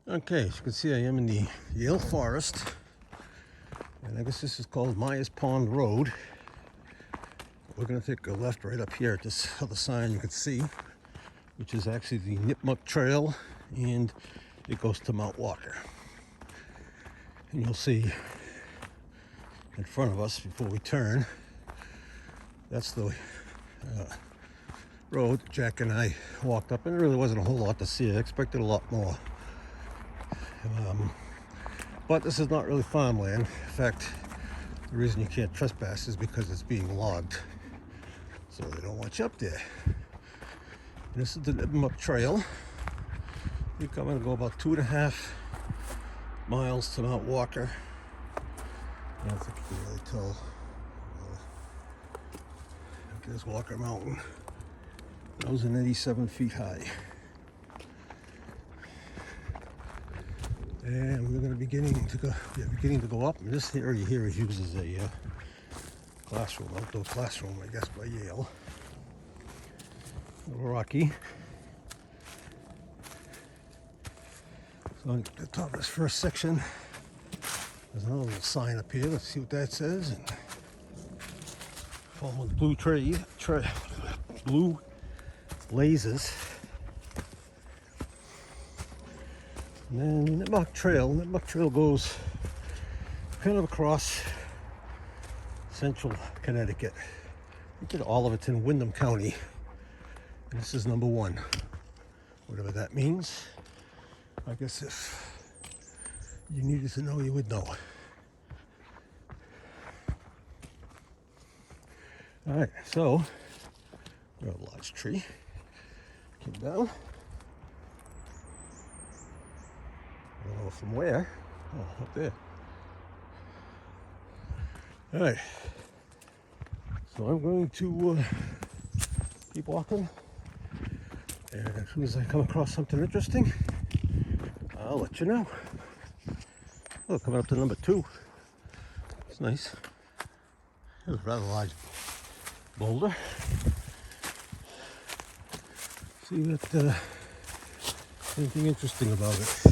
Okay, as you can see, I am in the Yale Forest, and I guess this is called Myers Pond Road. We're going to take a left right up here at this other sign you can see, which is actually the Nipmuck Trail, and it goes to Mount Walker. And you'll see in front of us before we turn, that's the road Jack and I walked up, and there really wasn't a whole lot to see. I expected a lot more. But this is not really farmland. In fact, the reason you can't trespass is because it's being logged. So they don't want you up there. And this is the Nipmuck Trail. You're going to go about 2.5 miles to Mount Walker. I don't think you can really tell. There's Walker Mountain. 1,087 feet high. And we're going to be beginning to go up. And this area here is used as a classroom, outdoor classroom, I guess, by Yale. A little rocky. So on the top of this first section, there's another little sign up here. Let's see what that says. And follow the blue lasers. And then Nipmuck Trail goes kind of across central Connecticut. You get all of it's in Windham County. And this is number 1. Whatever that means. I guess if you needed to know, you would know. Alright, so we're a large tree. Came down. I don't know from where. Oh, up there. Alright. So I'm going to keep walking. And as soon as I come across something interesting, I'll let you know. Oh, coming up to number 2. It's nice. It's a rather large boulder. See that anything interesting about it.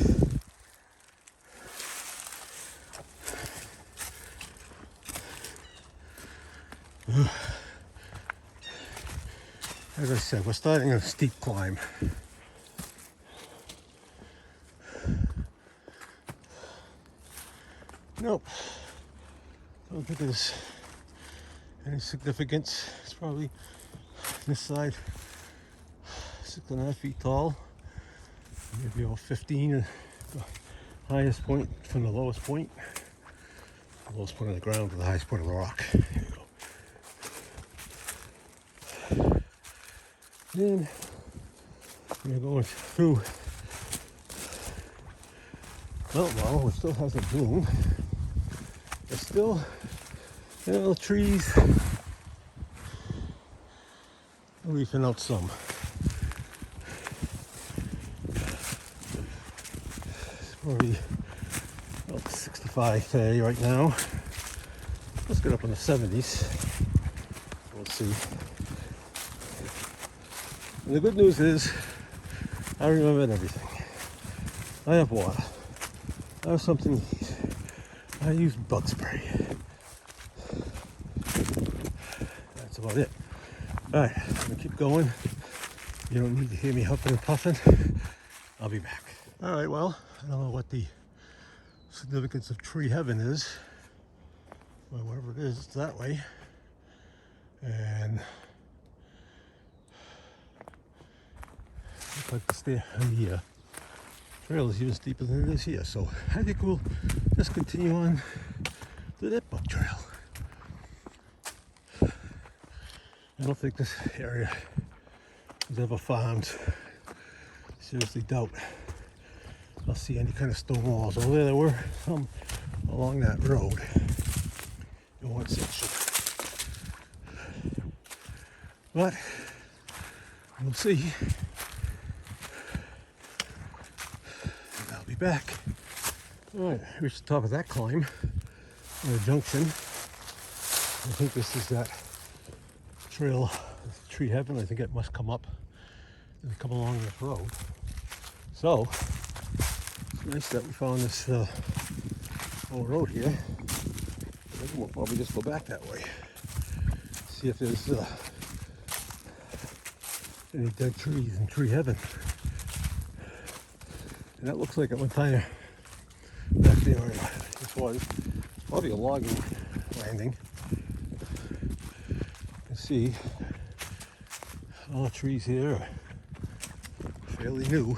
As I said, we're starting a steep climb. Nope. I don't think there's any significance. It's probably this side 6.5 feet tall. Maybe about 15 the highest point from the lowest point. The lowest point of the ground to the highest point of the rock. There you go. Then we're going through Mount Wall, which still hasn't bloomed. There's still, the trees are leafing out some. It's probably about 65 today right now. Let's get up in the 70s. We'll see. And the good news is, I remembered everything. I have water. I have something to eat. I use bug spray. That's about it. Alright, I'm gonna keep going. You don't need to hear me huffing and puffing. I'll be back. Alright, well, I don't know what the significance of tree heaven is. Well, wherever it is, it's that way. And looks like the trail is even steeper than it is here. So I think we'll just continue on the Nipmuck Trail. I don't think this area was ever farmed. Seriously doubt I'll see any kind of stone walls. Although there were some along that road in one section. But we'll see. And I'll be back. Alright, reached the top of that climb on the junction. I think this is that trail, tree heaven. I think it must come up and come along this road. So Nice that we found this old road here. I think we'll probably just go back that way. See if there's any dead trees in tree heaven. And that looks like at one time back there where this was probably a logging landing. You can see all the trees here are fairly new.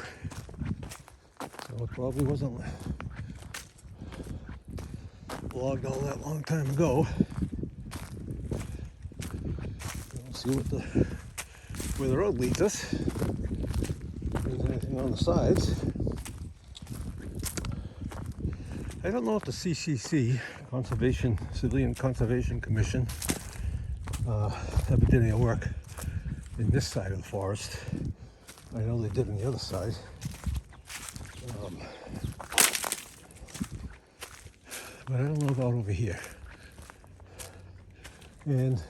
So it probably wasn't logged all that long time ago. We'll see where the road leads us. If there's anything on the sides. I don't know if the CCC, Civilian Conservation Commission, ever did any work in this side of the forest. I know they did on the other side. But I don't know about over here. And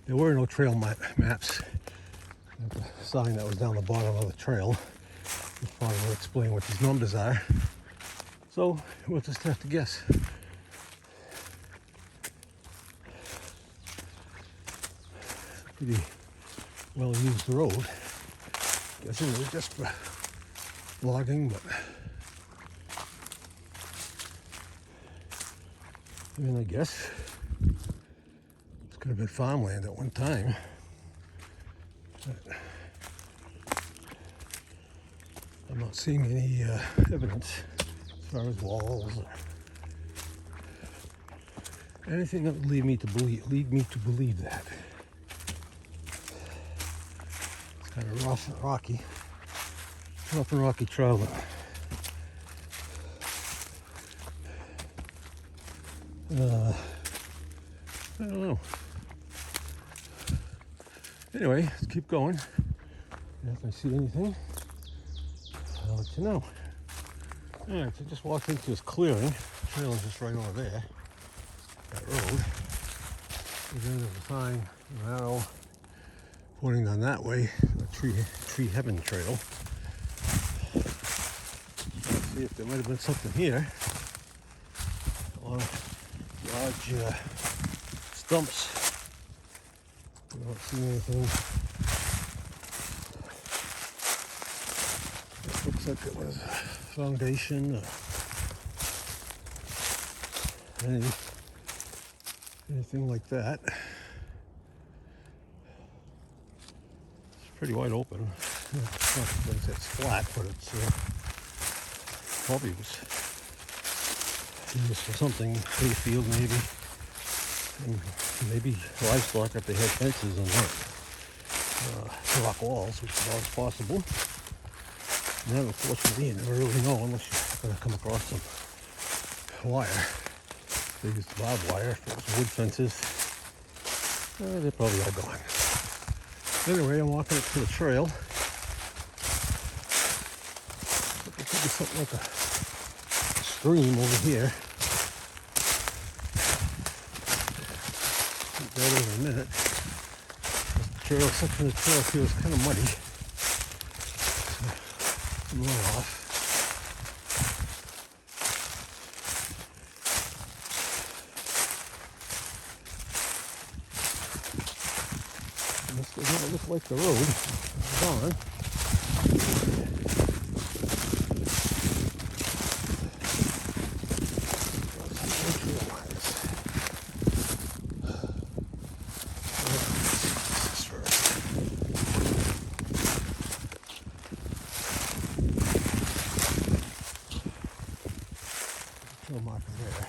there were no trail maps. The sign that was down the bottom of the trail probably will explain what these numbers are. So we'll just have to guess. Pretty well used road. Guessing it was just for logging, but I mean, I guess this could have been farmland at one time. But I'm not seeing any evidence as far as walls or anything that would lead me to believe that. It's kind of rough and rocky. Rough and rocky traveling. I don't know. Anyway, let's keep going. And if I see anything, I'll let you know. Alright, so I just walked into this clearing. The trail is just right over there. That road. And then there's a sign, an arrow pointing down that way, the Tree Heaven Trail. Let's see if there might have been something here. Large stumps. I don't see anything. It looks like it was a foundation or anything like that. It's pretty wide open. It's not that it's flat, but it's probably was used for something, hayfield maybe, and maybe livestock if they had fences and rock walls, which is always possible. And then unfortunately you never really know unless you're going to come across some wire. They used barbed wire. If it was wood fences, they're probably all gone. Anyway, I'm walking up to the trail. It could be something like a stream over here. That in a minute. The trail, section of the trail here is kind of muddy. Some runoff. This does not look like the road. It's gone. Trail marker there.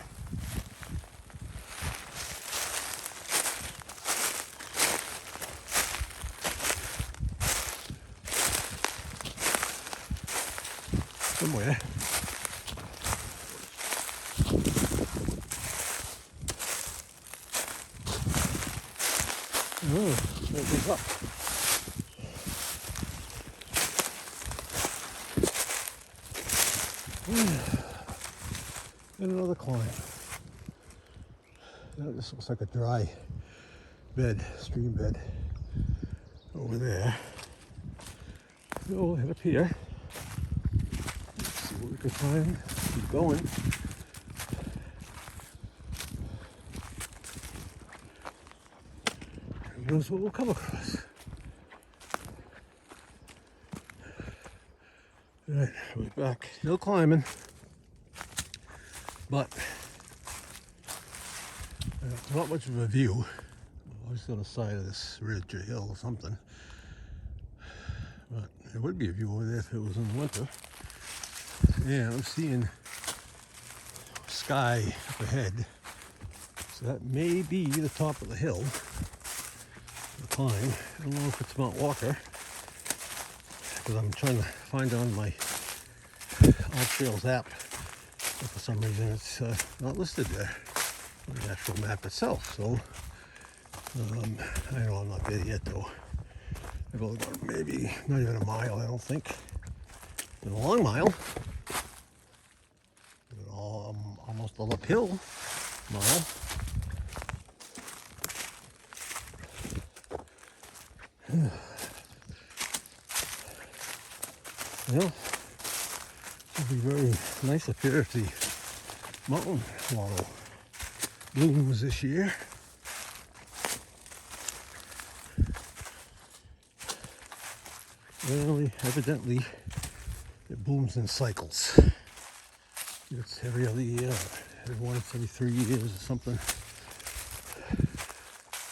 Somewhere. Oh, there it goes up. And another climb. That just looks like a dry bed, stream bed over there. So we'll head up here. what we can find. Keep going. Who knows what we'll come across. Alright, we're back. Still climbing. But not much of a view. Always on the side of this ridge or hill or something. But there would be a view over there if it was in winter. Yeah, I'm seeing sky up ahead. So that may be the top of the hill. The climb. I don't know if it's Mount Walker. Because I'm trying to find on my All Trails app. But for some reason it's not listed there on the actual map itself. So I know I'm not there yet though. I've only gone maybe not even a mile, I don't think. Been a long mile. Almost an uphill mile. Well, it'll be very nice up here if the mountain laurel blooms this year. Well, evidently it blooms in cycles. It's every other year, every 3 years or something.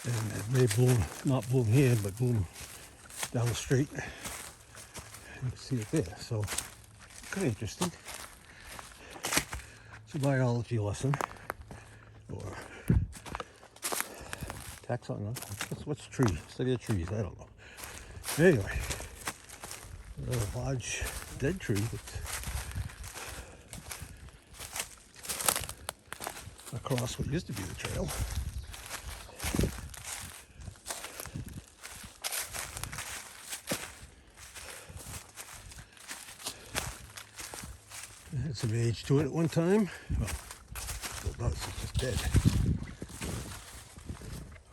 And it may bloom, not bloom here, but bloom down the street. You can see it there, so kind of interesting. It's a biology lesson, or taxonomy. What's tree? Study of trees, I don't know. Anyway, a large dead tree that's across what used to be the trail. It had some age to it at one time. Well, still does, it's just dead.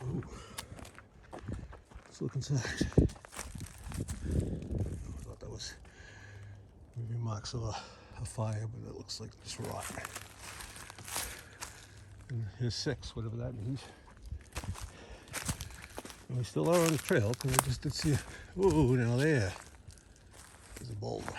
Ooh. Let's look inside. I thought that was maybe marks of a fire, but it looks like just rot. And here's 6, whatever that means. And we still are on the trail, because I just did see ooh, now there's a boulder.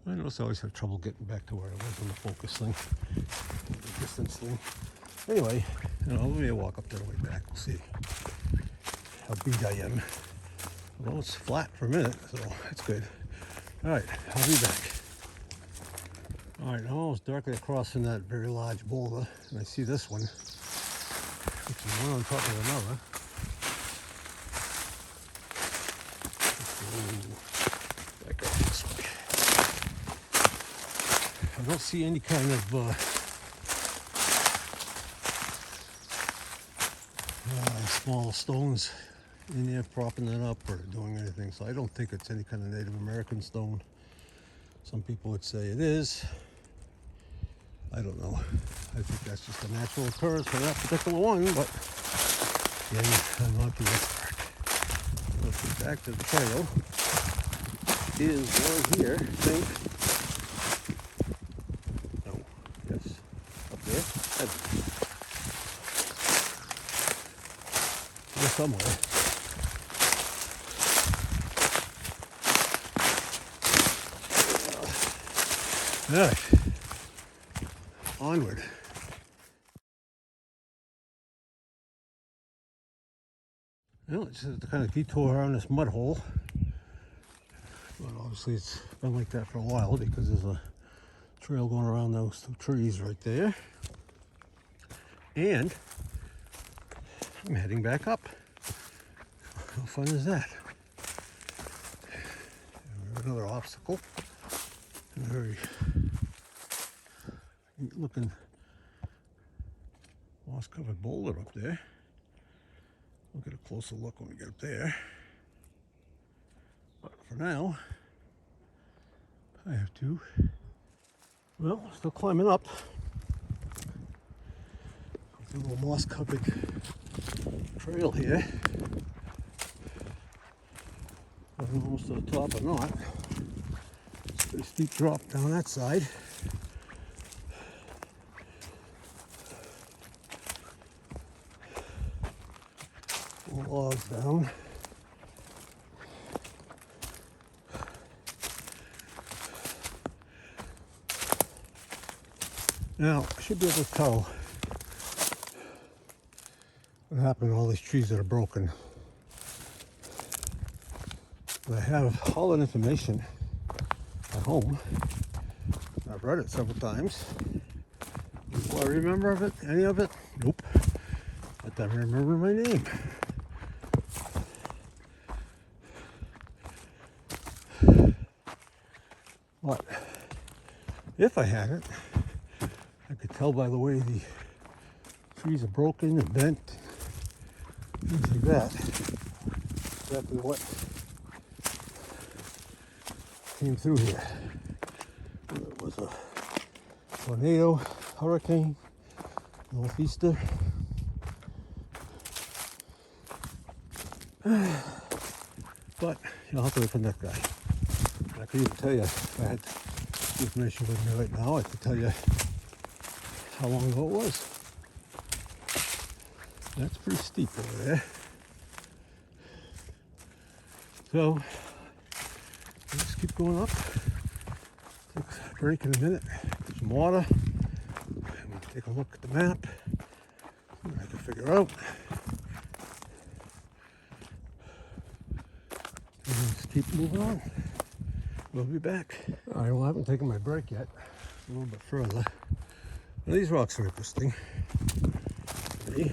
I notice I always have trouble getting back to where I was on the focus thing, the distance thing. Anyway, let me walk up there and way back. We'll see how beat I am. Well, it's flat for a minute, so that's good. All right, I'll be back. All right, I'm almost directly across from that very large boulder, and I see this one, which is one on top of another. Back up this way. I don't see any kind of small stones in there propping that up or doing anything, so I don't think it's any kind of Native American stone. Some people would say it is. I don't know. I think that's just a natural occurrence for that particular one, but again, I'm not the expert. Let's get back to the trail. Is one here, I think. No, yes, up there. There somewhere. All right, onward. Well, it's just to kind of detour around this mud hole. But obviously it's been like that for a while because there's a trail going around those 2 trees right there. And I'm heading back up. How fun is that? Another obstacle. A very neat looking moss covered boulder up there. We'll get a closer look when we get up there. But for now, I have to. Well, still climbing up. It's a little moss-covered trail here. I'm almost to the top or not. It's a pretty steep drop down that side. More logs down. Now, I should be able to tell what happened to all these trees that are broken. I have all that information at home. I've read it several times. Do I remember of it? Any of it? Nope. But I remember my name. But if I had it, I could tell by the way the trees are broken and bent, things like that, exactly what came through here. It was a tornado, hurricane, northeaster. But you'll have to wait for that guy. I could even tell you, if I had the information with me right now, I could tell you how long ago it was. That's pretty steep over there. So, let's keep going up. Take a break in a minute, get some water, and we'll take a look at the map. I can figure out. And let's keep moving on. We'll be back. All right, well, I haven't taken my break yet. A little bit further. Now, these rocks are interesting. See?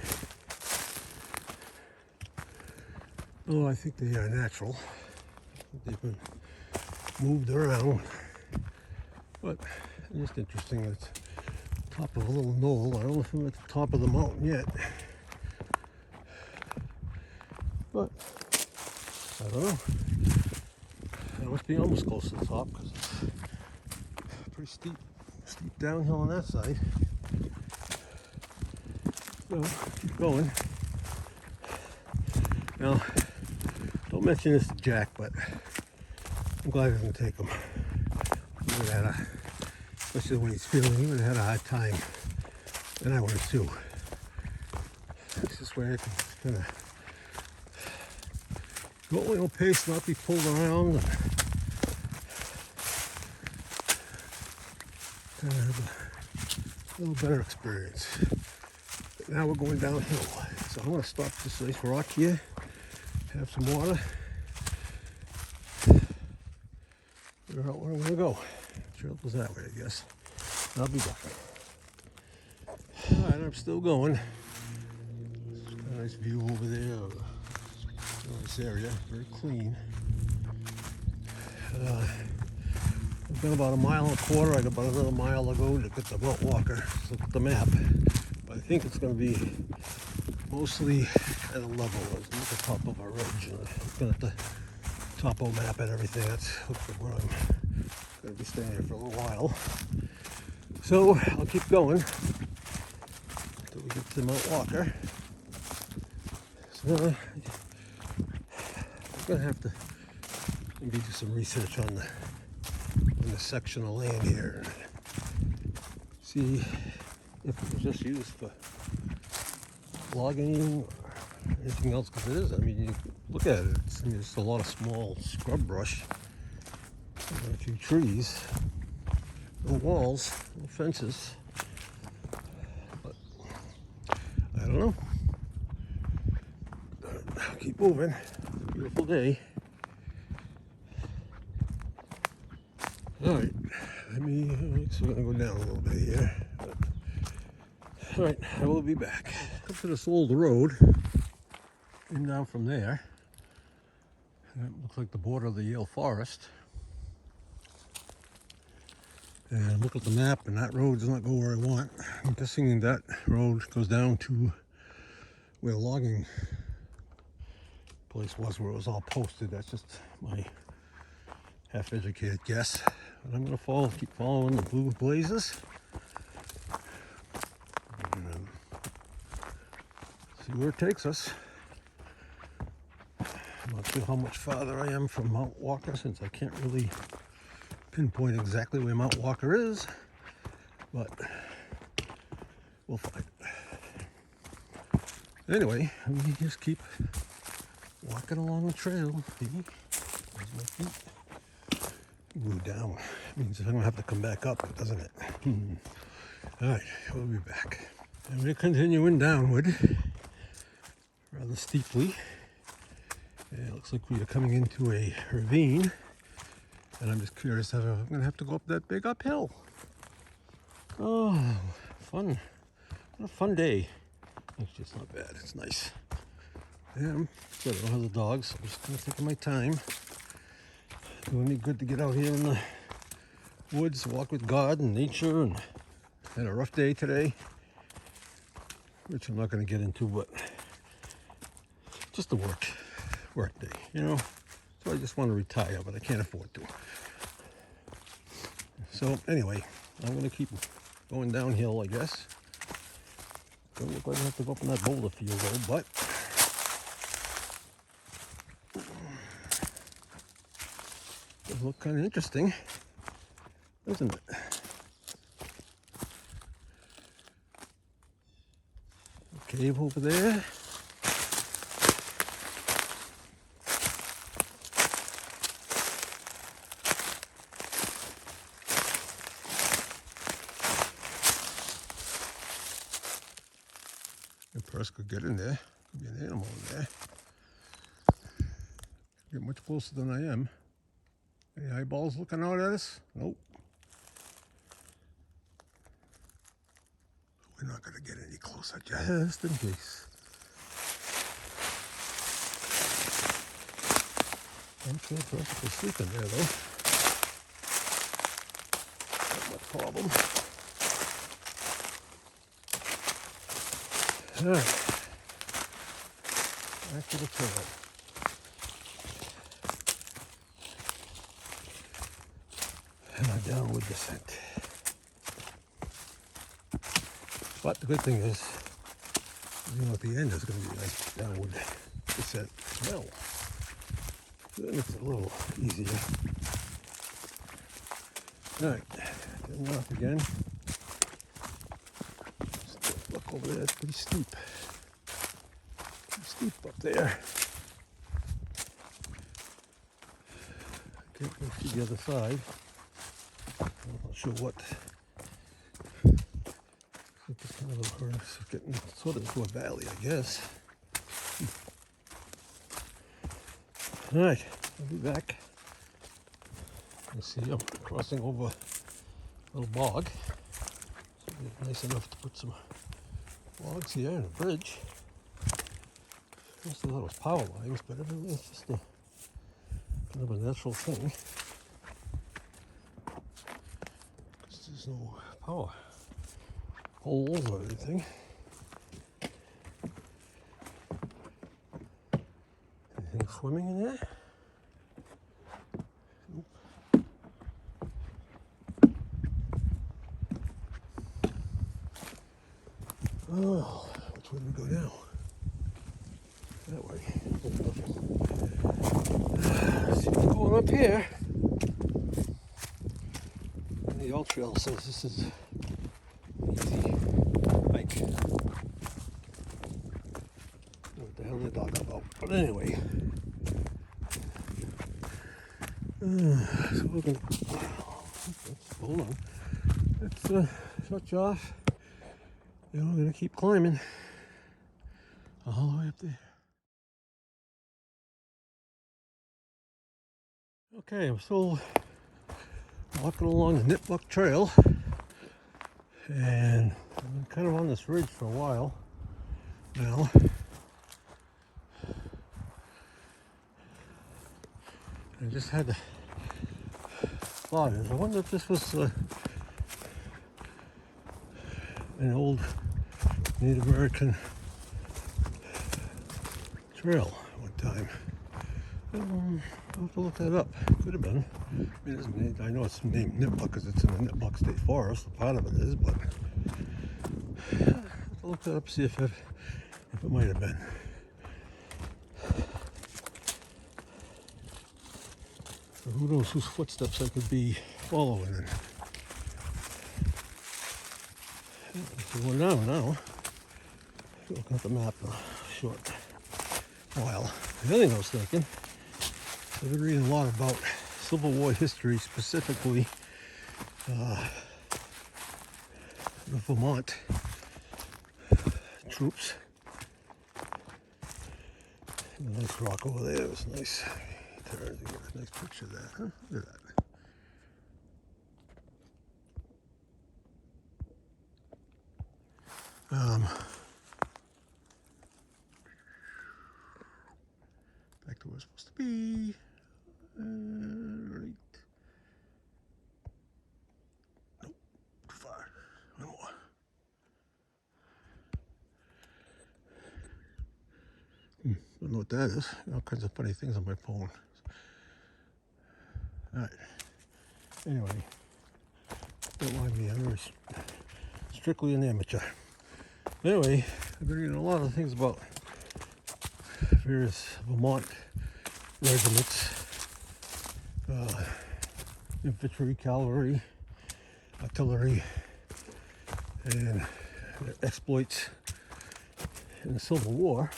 Oh, I think they are natural. They've been moved around. But it's just interesting. It's top of a little knoll. I don't know if I'm at the top of the mountain yet. But I don't know. I must be almost close to the top because it's pretty steep downhill on that side. So keep going. Now, don't mention this to Jack, but I'm glad he doesn't take him. He would have had especially when he's feeling, he would have had a hard time. And I would have too. This is where I can kind of go at my own pace, not be pulled around. Kind of have a little better experience. But now we're going downhill. So I'm going to stop this nice rock here, have some water, figure out where I'm going to go. Trail goes that way, I guess. I'll be back. All right, I'm still going. A nice view over there. Nice area, very clean. I've been about 1.25 miles. I got about another mile to go to get the Mount Walker. Let's look at the map. But I think it's going to be mostly at a level. Look at the top of a ridge. Looking at the topo map and everything. That's where I'm going to be staying here for a little while. So I'll keep going until we get to Mount Walker. So I'm going to have to maybe do some research on the section of land here. See if it was just used for logging or anything else, because it is. I mean, you look at it, it's just a lot of small scrub brush, and a few trees, no walls, no fences. But I don't know. I'll keep moving. Beautiful day. All right, so we're gonna go down a little bit here. All right, I will be back. Up to this old road, and down from there. That looks like the border of the Yale Forest. And look at the map, and that road does not go where I want. I'm guessing that road goes down to where the logging place was, where it was all posted. That's just my half-educated guess. And I'm gonna keep following the blue blazes. And see where it takes us. I'm not sure how much farther I am from Mount Walker, since I can't really pinpoint exactly where Mount Walker is, but we'll find it. Anyway, we just keep walking along the trail. See? There's my feet. Ooh, down. Means I'm gonna have to come back up, doesn't it? All right, we'll be back. And we're continuing downward rather steeply. And it looks like we are coming into a ravine. And I'm just curious if I'm gonna have to go up that big uphill. Oh, fun. What a fun day. It's just not bad. It's nice. Yeah, I'm good. I don't have the dogs, so I'm just gonna take my time. Doing me good to get out here in the woods, walk with God and nature, and had a rough day today, which I'm not gonna get into, but just a work day, you know. So I just want to retire, but I can't afford to. So anyway, I'm gonna keep going downhill, I guess. Don't look like I have to go up in that boulder field though, but does look kind of interesting, doesn't it? A cave over there. A person could get in there. Could be an animal in there. Get much closer than I am. Any eyeballs looking out at us? Nope. We're not going to get any closer, just in case. I'm sure a person could sleep in there, though. Not much problem. All right. Back to the trail. And a downward descent. But the good thing is, you know, at the end is going to be a nice downward descent as well. Then it's a little easier. All right, getting off again. Just look over there, it's pretty steep. Pretty steep up there. Can't go see the other side. I'm not sure what. It's kind of getting sort of into a valley, I guess. All right, I'll be back. You see, I'm crossing over a little bog. So it's nice enough to put some logs here and a bridge. Most of that was power lines, but everything is just a kind of a natural thing. Because there's no power holes or anything. Anything swimming in there? Nope. Oh, which way do we go now? That way. See what's going up here. And the old trail says this is easy hike. What the hell they're talking about? But anyway. So we're gonna hold on. Let's shut you off. And we're gonna keep climbing all the way up there. Okay, I'm still walking along the Nipmuck Trail, and I've been kind of on this ridge for a while now. I just had the thought, I wonder if this was an old Native American trail one time. I'll have to look that up. Could have been. I know it's named Nipmuck because it's in the Nipmuck State Forest. Part of it is, but I'll have to look that up, see if it might have been. So who knows whose footsteps I could be following in. We're down now. Looking at the map in a short while. The other thing I was thinking, I've been reading a lot about Civil War history, specifically the Vermont troops. And a nice rock over there. It was nice. Turn to get a nice picture of that, huh? Look at that. Back to where it's supposed to be. Right. Nope, too far. One more. I don't know what that is. All kinds of funny things on my phone. Alright. Anyway, don't mind me. I'm very strictly an amateur. Anyway, I've been reading a lot of things about various Vermont regiments, infantry, cavalry, artillery, and their exploits in the Civil War.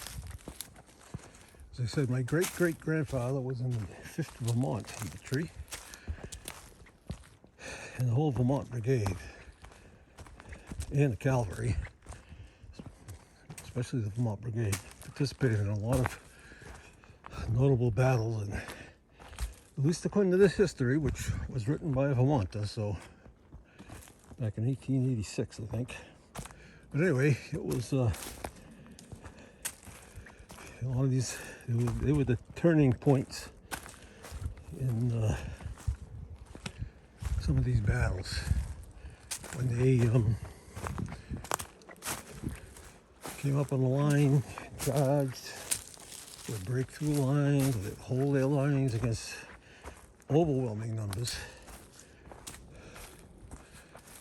As I said, my great-great-grandfather was in the 5th Vermont Infantry and the whole Vermont Brigade and the cavalry, especially the Vermont Brigade, participated in a lot of notable battles, and at least according to this history, which was written by a Vermonter, so back in 1886, I think. But anyway, it was a lot of these. They were the turning points in some of these battles when they came up on the line, charged, would break through lines, would hold their lines against overwhelming numbers.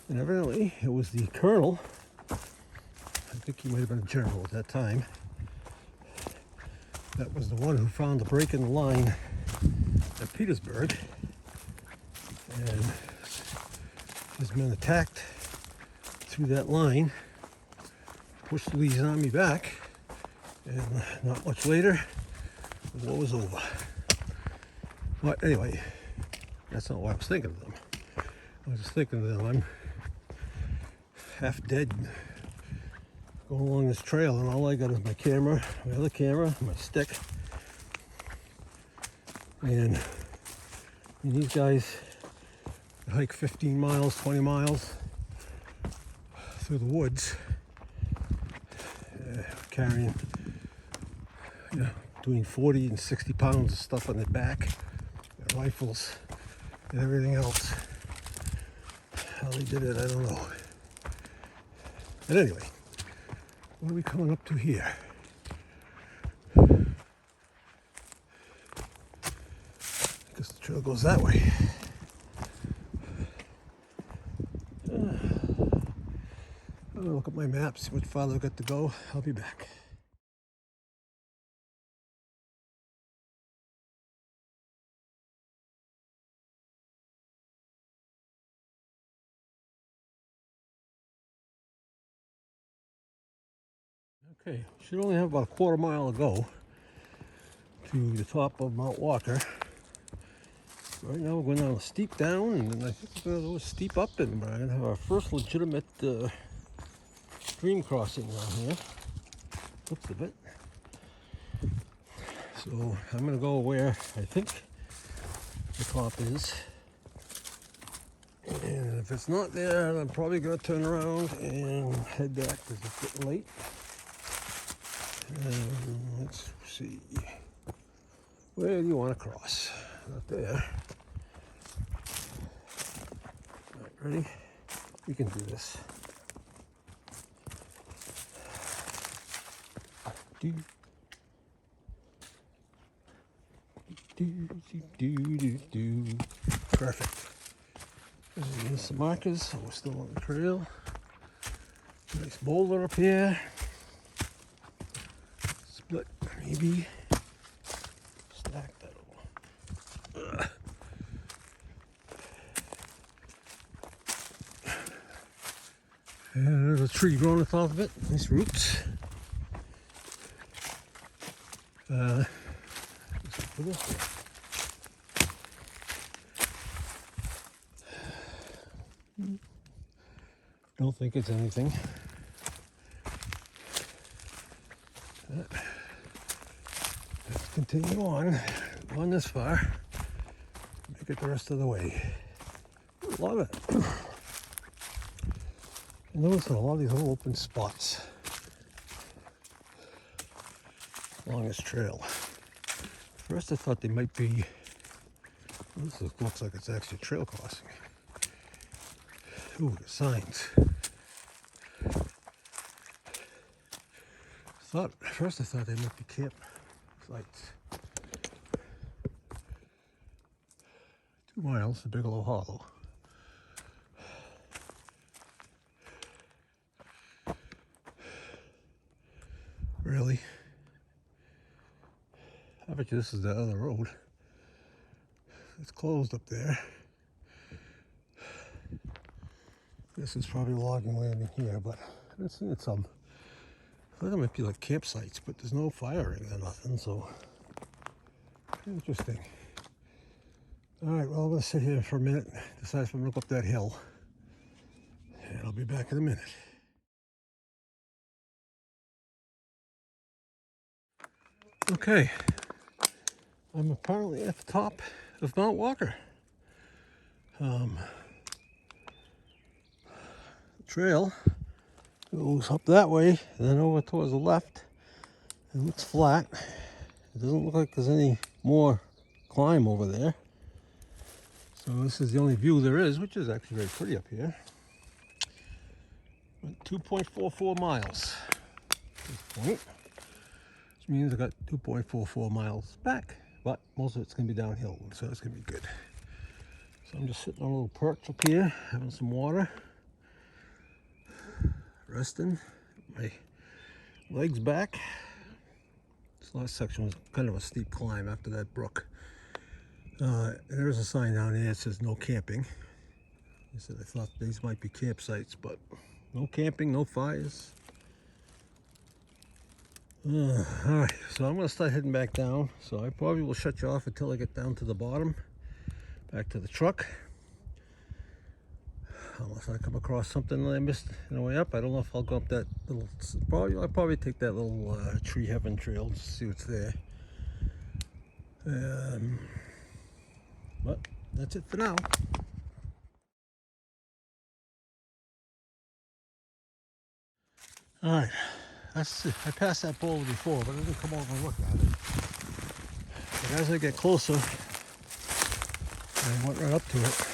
And evidently, it was the colonel, I think he might have been a general at that time, that was the one who found the break in the line at Petersburg. And his men attacked through that line, pushed Lee's army back, and not much later, the war was over. But anyway, that's not why I was thinking of them. I was just thinking of them. I'm half dead going along this trail, and all I got is my camera, my other camera, my stick. And these guys hike 15 miles, 20 miles through the woods, carrying, doing 40 and 60 pounds of stuff on their back, their rifles, and everything else. How they did it, I don't know. But anyway, what are we coming up to here? I guess the trail goes that way. I'm gonna look at my map, see what farther I've got to go. I'll be back. Okay, should only have about a quarter mile to go to the top of Mount Walker. Right now we're going down a steep down, and then I think we're going to go steep up, and we're going to have our first legitimate stream crossing down here. Looks of it. So I'm going to go where I think the top is. And if it's not there, I'm probably going to turn around and head back because it's getting late. Let's see. Where do you want to cross? Not there. All right, ready? We can do this. Perfect. There's some markers, so we're still on the trail. Nice boulder up here. Split, maybe. Stack that over. And there's a tree growing on top of it. Nice roots. Don't think it's anything. Let's continue on. Gone this far. Make it the rest of the way. Love it. I notice a lot of these little open spots along this trail. First I thought they might be, this looks like it's actually a trail crossing. Ooh, the signs. First I thought they might be camp sites. 2 miles to Bigelow Hollow. Really? I bet you this is the other road. It's closed up there. This is probably a logging landing here, but I've been seeing some. I thought it might be like campsites, but there's no firing or nothing, so interesting. Alright, well I'm going to sit here for a minute, decide if I'm going to go up that hill, and I'll be back in a minute. Okay, I'm apparently at the top of Mount Walker. The trail goes up that way and then over towards the left. It looks flat. It doesn't look like there's any more climb over there. So this is the only view there is, which is actually very pretty up here. 2.44 miles at this point. Which means I got 2.44 miles back, but most of it's going to be downhill, so it's going to be good. So I'm just sitting on a little perch up here, having some water, resting, my legs back. This last section was kind of a steep climb after that brook. There's a sign down there that says no camping. I said I thought these might be campsites, but no camping, no fires. Alright, so I'm going to start heading back down. So I probably will shut you off until I get down to the bottom, back to the truck. Unless I come across something that I missed on the way up. I don't know if I'll go up that little, I'll probably take that little tree heaven trail just to see what's there. But that's it for now. Alright, that's it. I passed that boulder before, but I didn't come over and look at it. But as I get closer, I went right up to it.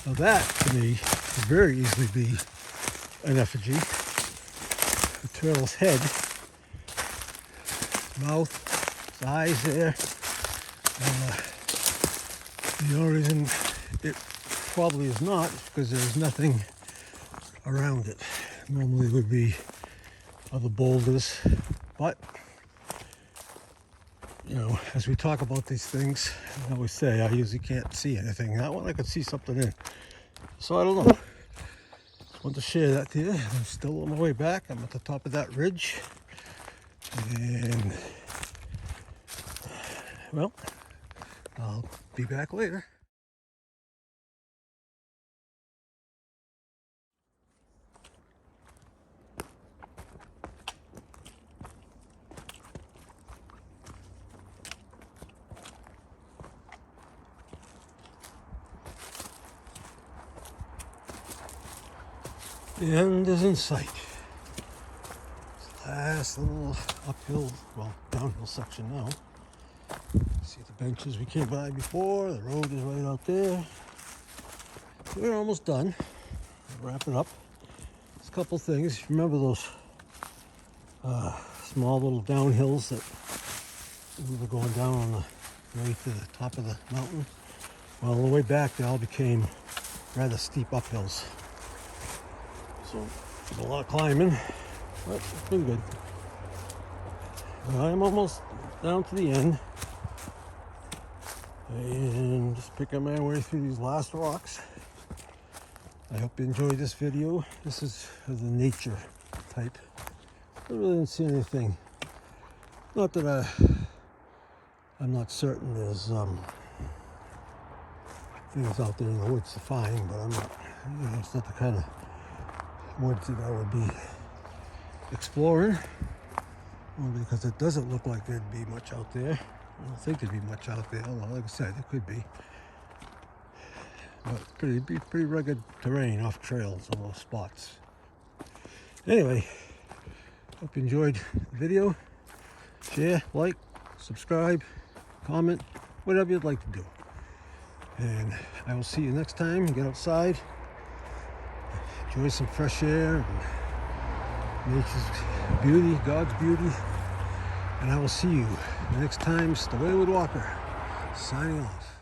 Now that, to me, could very easily be an effigy. The turtle's head, mouth, his eyes there. The only reason it probably is not is because there's nothing around it. Normally it would be other boulders, but you know, as we talk about these things, I always say I usually can't see anything. That one I could see something in. So I don't know. Just want to share that to you. I'm still on my way back. I'm at the top of that ridge. And well, I'll be back later. The end is in sight. This last little uphill, well, downhill section now. See the benches we came by before. The road is right out there. We're almost done. We'll wrap it up. There's a couple things. Remember those small little downhills that we were going down on the way to the top of the mountain. Well, on the way back, they all became rather steep uphills. So there's a lot of climbing, but it's been good. I'm almost down to the end. And just picking my way through these last rocks. I hope you enjoyed this video. This is the nature type. I really didn't see anything. Not that I'm not certain there's things out there in the woods to find, but I'm not, it's not the kind of woods that I would be exploring. Well, because it doesn't look like there'd be much out there. I don't think there'd be much out there, although like I said, it could be. But pretty rugged terrain off trails on those spots. Anyway, hope you enjoyed the video. Share, like, subscribe, comment, whatever you'd like to do. And I will see you next time. Get outside, enjoy some fresh air and nature's beauty, God's beauty. And I will see you next time. It's the Wayward Walker, signing off.